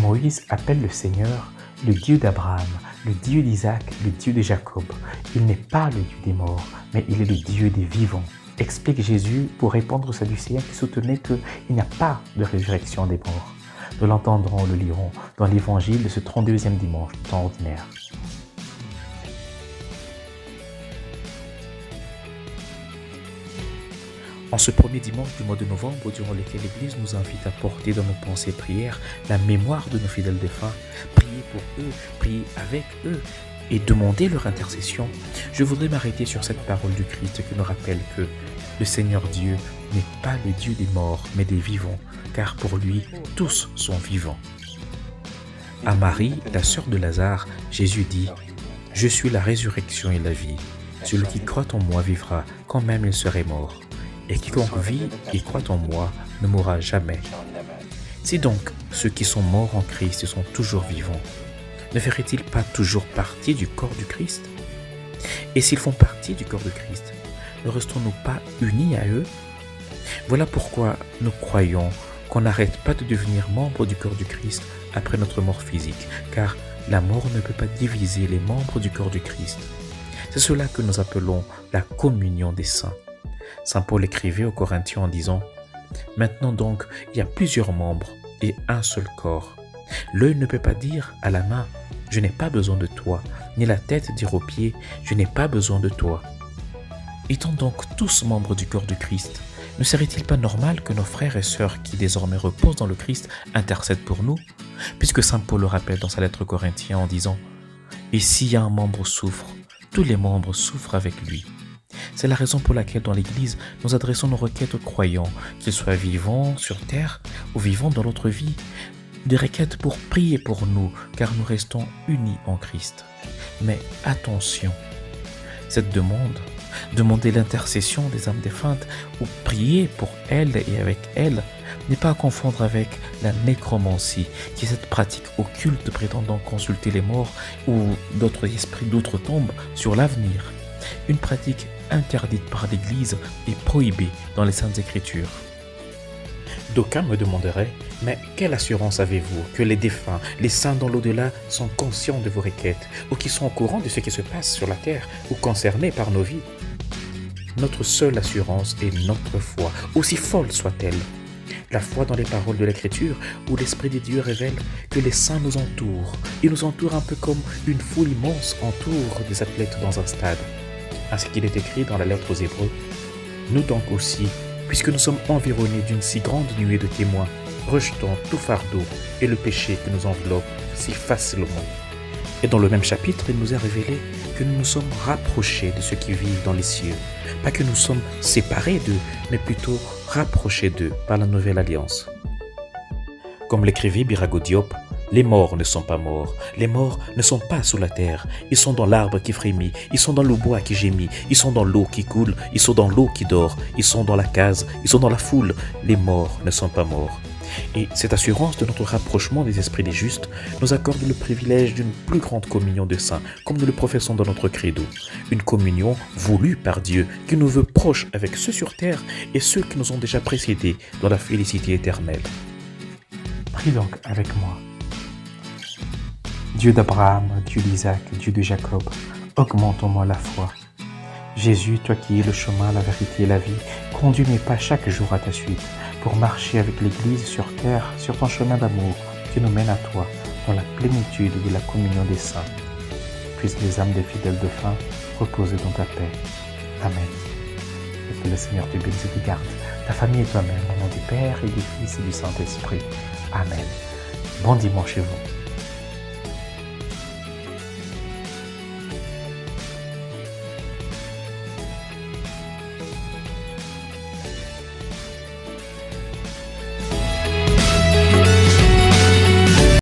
Moïse appelle le Seigneur le Dieu d'Abraham, le Dieu d'Isaac, le Dieu de Jacob. Il n'est pas le Dieu des morts, mais il est le Dieu des vivants. Explique Jésus pour répondre aux Sadducéens qui soutenaient qu'il n'y a pas de résurrection des morts. Nous l'entendrons, le lirons dans l'évangile de ce 32e dimanche du temps ordinaire. En ce premier dimanche du mois de novembre, durant lequel l'Église nous invite à porter dans nos pensées et prières la mémoire de nos fidèles défunts, prier pour eux, prier avec eux et demander leur intercession, je voudrais m'arrêter sur cette parole du Christ qui nous rappelle que le Seigneur Dieu n'est pas le Dieu des morts, mais des vivants, car pour lui, tous sont vivants. À Marie, la sœur de Lazare, Jésus dit « Je suis la résurrection et la vie. Celui qui croit en moi vivra, quand même il serait mort. Et quiconque vit et croit en moi ne mourra jamais. » Si donc ceux qui sont morts en Christ sont toujours vivants, ne feraient-ils pas toujours partie du corps du Christ? Et s'ils font partie du corps de Christ, ne restons-nous pas unis à eux? Voilà pourquoi nous croyons qu'on n'arrête pas de devenir membre du corps du Christ après notre mort physique, car la mort ne peut pas diviser les membres du corps du Christ. C'est cela que nous appelons la communion des saints. Saint Paul écrivait aux Corinthiens en disant « Maintenant donc, il y a plusieurs membres et un seul corps. L'œil ne peut pas dire à la main « Je n'ai pas besoin de toi », ni la tête dire aux pieds « Je n'ai pas besoin de toi ». Étant donc tous membres du corps du Christ, ne serait-il pas normal que nos frères et sœurs qui désormais reposent dans le Christ intercèdent pour nous, puisque Saint Paul le rappelle dans sa lettre aux Corinthiens en disant « Et s'il y a un membre souffre, tous les membres souffrent avec lui ». C'est la raison pour laquelle dans l'Église, nous adressons nos requêtes aux croyants, qu'ils soient vivants sur terre ou vivants dans l'autre vie, des requêtes pour prier pour nous, car nous restons unis en Christ. Mais attention, cette demande, demander l'intercession des âmes défuntes ou prier pour elles et avec elles, n'est pas à confondre avec la nécromancie, qui est cette pratique occulte prétendant consulter les morts ou d'autres esprits d'autres tombes sur l'avenir. Une pratique interdite par l'Église et prohibée dans les Saintes Écritures. D'aucuns me demanderaient, mais quelle assurance avez-vous que les défunts, les saints dans l'au-delà sont conscients de vos requêtes ou qui sont au courant de ce qui se passe sur la terre ou concernés par nos vies? Notre seule assurance est notre foi, aussi folle soit-elle. La foi dans les paroles de l'Écriture où l'Esprit de Dieu révèle que les saints nous entourent. Ils nous entourent un peu comme une foule immense entoure des athlètes dans un stade. Ainsi qu'il est écrit dans la lettre aux Hébreux, « Nous donc aussi, puisque nous sommes environnés d'une si grande nuée de témoins, rejetons tout fardeau et le péché qui nous enveloppe si facilement. » Et dans le même chapitre, il nous est révélé que nous nous sommes rapprochés de ceux qui vivent dans les cieux. Pas que nous sommes séparés d'eux, mais plutôt rapprochés d'eux par la nouvelle alliance. Comme l'écrivait Birago Diop, les morts ne sont pas morts, les morts ne sont pas sous la terre, ils sont dans l'arbre qui frémit, ils sont dans le bois qui gémit, ils sont dans l'eau qui coule, ils sont dans l'eau qui dort, ils sont dans la case, ils sont dans la foule, les morts ne sont pas morts. Et cette assurance de notre rapprochement des esprits des justes nous accorde le privilège d'une plus grande communion de saints, comme nous le professons dans notre credo. Une communion voulue par Dieu, qui nous veut proches avec ceux sur terre et ceux qui nous ont déjà précédés dans la félicité éternelle. Prie donc avec moi. Dieu d'Abraham, Dieu d'Isaac, Dieu de Jacob, augmente en moi la foi. Jésus, toi qui es le chemin, la vérité et la vie, conduis mes pas chaque jour à ta suite, pour marcher avec l'Église sur terre, sur ton chemin d'amour qui nous mène à toi, dans la plénitude de la communion des saints. Puissent les âmes des fidèles défunts reposer dans ta paix. Amen. Et que le Seigneur te bénisse et te garde, ta famille et toi-même, au nom du Père et du Fils et du Saint-Esprit. Amen. Bon dimanche chez vous.